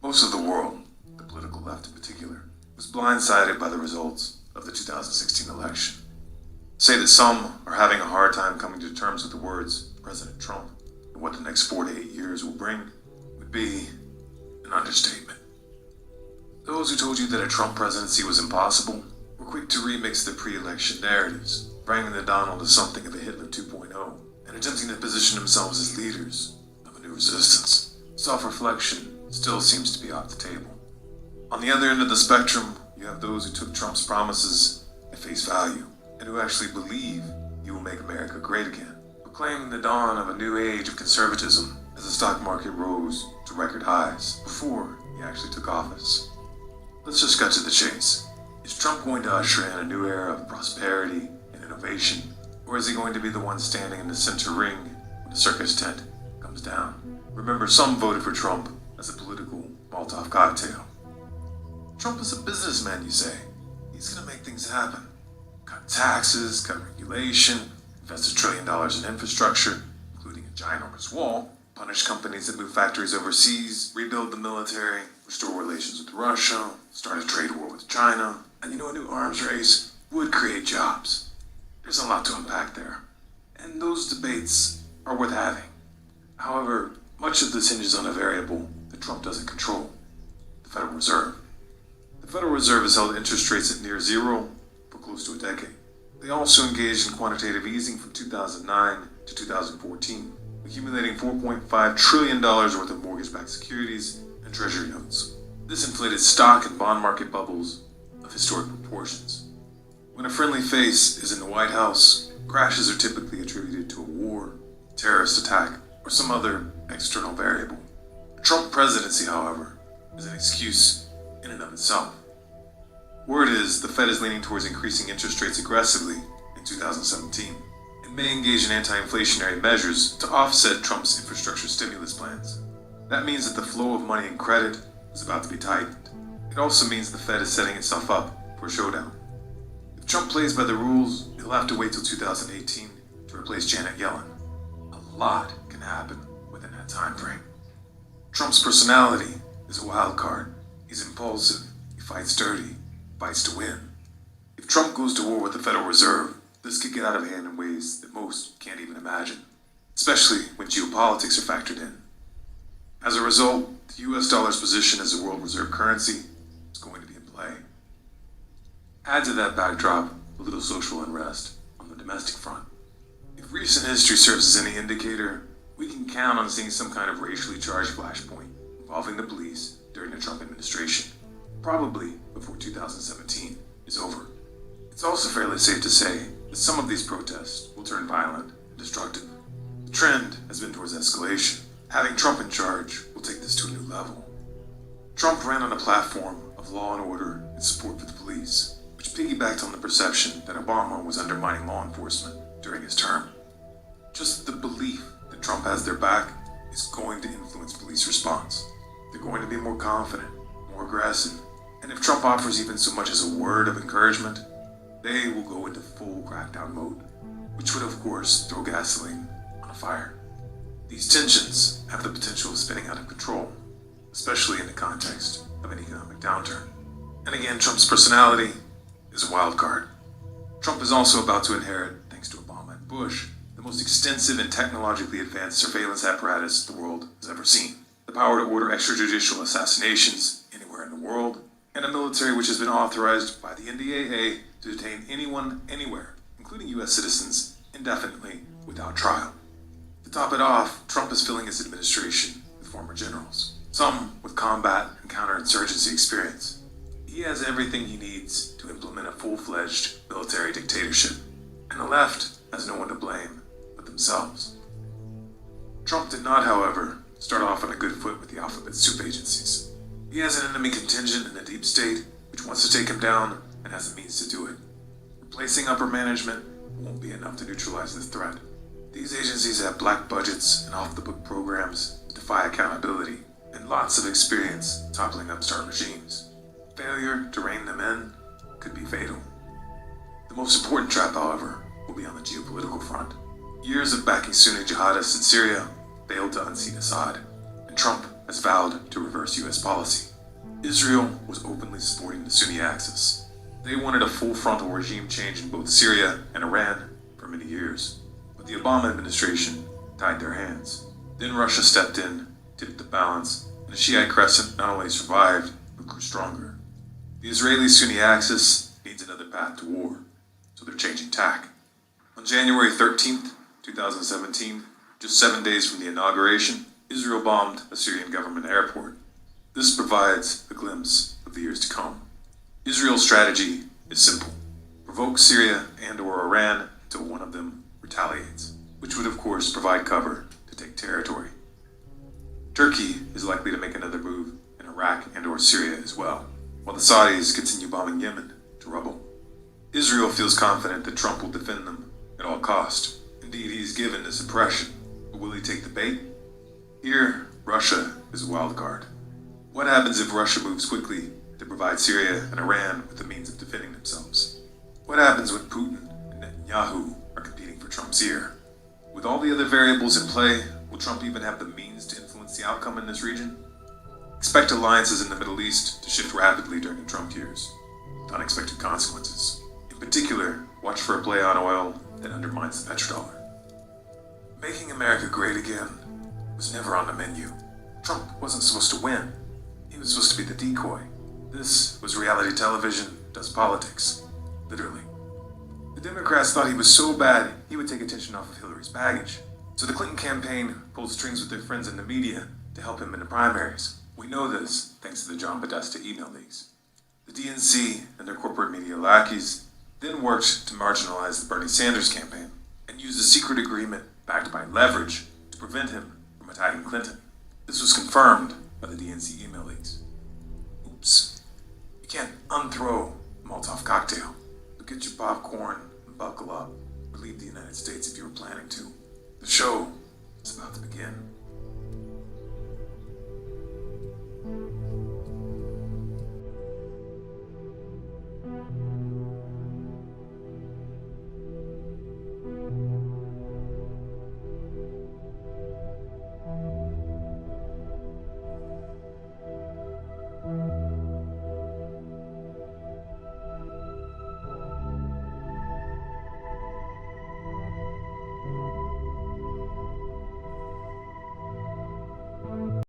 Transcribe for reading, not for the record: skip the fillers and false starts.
Most of the world, the political left in particular, was blindsided by the results of the 2016 election. To say that some are having a hard time coming to terms with the words President Trump and what the next 4 to 8 years will bring would be an understatement. Those who told you that a Trump presidency was impossible were quick to remix their pre-election narratives, bringing the Donald as something of a Hitler 2.0 and attempting to position themselves as leaders of a new resistance. Self-reflection still seems to be off the table. On the other end of the spectrum, you have those who took Trump's promises at face value and who actually believe he will make America great again, proclaiming the dawn of a new age of conservatism as the stock market rose to record highs before he actually took office. Let's just cut to the chase. Is Trump going to usher in a new era of prosperity and innovation, or is he going to be the one standing in the center ring when the circus tent comes down? Remember, some voted for Trump as a political Molotov cocktail. Trump is a businessman, you say. He's going to make things happen. Cut taxes, cut regulation, invest $1 trillion in infrastructure, including a ginormous wall, punish companies that move factories overseas, rebuild the military, restore relations with Russia, start a trade war with China, and a new arms race would create jobs. There's a lot to unpack there, and those debates are worth having. However, much of this hinges on a variable that Trump doesn't control: the Federal Reserve. The Federal Reserve has held interest rates at near zero for close to a decade. They also engaged in quantitative easing from 2009 to 2014, accumulating $4.5 trillion worth of mortgage-backed securities and treasury notes. This inflated stock and bond market bubbles of historic proportions. When a friendly face is in the White House, crashes are typically attributed to a war, terrorist attack, or some other external variable. The Trump presidency, however, is an excuse in and of itself. Word is the Fed is leaning towards increasing interest rates aggressively in 2017 and may engage in anti-inflationary measures to offset Trump's infrastructure stimulus plans. That means that the flow of money and credit is about to be tightened. It also means the Fed is setting itself up for a showdown. If Trump plays by the rules, he'll have to wait till 2018 to replace Janet Yellen. A lot can happen within that time frame. Trump's personality is a wild card. He's impulsive, he fights dirty, fights to win. If Trump goes to war with the Federal Reserve, this could get out of hand in ways that most can't even imagine, especially when geopolitics are factored in. As a result, the US dollar's position as a world reserve currency is going to be in play. Add to that backdrop a little social unrest on the domestic front. If recent history serves as any indicator, we can count on seeing some kind of racially charged flashpoint involving the police during the Trump administration, probably before 2017 is over. It's also fairly safe to say that some of these protests will turn violent and destructive. The trend has been towards escalation. Having Trump in charge will take this to a new level. Trump ran on a platform of law and order and support for the police, which piggybacked on the perception that Obama was undermining law enforcement during his term. Just the belief that Trump has their back is going to influence police response. They're going to be more confident, more aggressive, and if Trump offers even so much as a word of encouragement, they will go into full crackdown mode, which would of course throw gasoline on a fire. These tensions have the potential of spinning out of control, especially in the context of an economic downturn. And again, Trump's personality is a wild card. Trump is also about to inherit, thanks to Obama and Bush, the most extensive and technologically advanced surveillance apparatus the world has ever seen. The power to order extrajudicial assassinations anywhere in the world, and a military which has been authorized by the NDAA to detain anyone, anywhere, including US citizens, indefinitely without trial. To top it off, Trump is filling his administration with former generals, some with combat and counterinsurgency experience. He has everything he needs to implement a full-fledged military dictatorship, and the left has no one to blame but themselves. Trump did not, however, start off on a good foot with the alphabet soup agencies. He has an enemy contingent in the deep state which wants to take him down and has the means to do it. Replacing upper management won't be enough to neutralize this threat. These agencies have black budgets and off-the-book programs that defy accountability, and lots of experience toppling upstart regimes. Failure to rein them in could be fatal. The most important trap, however, will be on the geopolitical front. Years of backing Sunni jihadists in Syria failed to unseat Assad, and Trump has vowed to reverse U.S. policy. Israel was openly supporting the Sunni axis. They wanted a full frontal regime change in both Syria and Iran for many years, but the Obama administration tied their hands. Then Russia stepped in, tipped the balance, and the Shiite crescent not only survived, but grew stronger. The Israeli-Sunni axis needs another path to war, so they're changing tack. On January 13th, 2017, just 7 days from the inauguration, Israel bombed a Syrian government airport. This provides a glimpse of the years to come. Israel's strategy is simple: provoke Syria and/or Iran until one of them retaliates, which would of course provide cover to take territory. Turkey is likely to make another move in Iraq and/or Syria as well, while the Saudis continue bombing Yemen to rubble. Israel feels confident that Trump will defend them at all cost. Indeed, he's given this impression, but will he take the bait? Here, Russia is a wild card. What happens if Russia moves quickly to provide Syria and Iran with the means of defending themselves? What happens when Putin and Netanyahu are competing for Trump's ear? With all the other variables in play, will Trump even have the means to influence the outcome in this region? Expect alliances in the Middle East to shift rapidly during the Trump years, with unexpected consequences. In particular, watch for a play on oil that undermines the petrodollar. Making America great again was never on the menu. Trump wasn't supposed to win. He was supposed to be the decoy. This was reality television does politics, literally. The Democrats thought he was so bad he would take attention off of Hillary's baggage. So the Clinton campaign pulled strings with their friends in the media to help him in the primaries. We know this thanks to the John Podesta email leaks. The DNC and their corporate media lackeys then worked to marginalize the Bernie Sanders campaign and used a secret agreement backed by leverage to prevent him from attacking Clinton. This was confirmed by the DNC email leaks. Oops. You can't unthrow a Molotov cocktail. So get your popcorn and buckle up or leave the United States if you were planning to. The show is about to begin.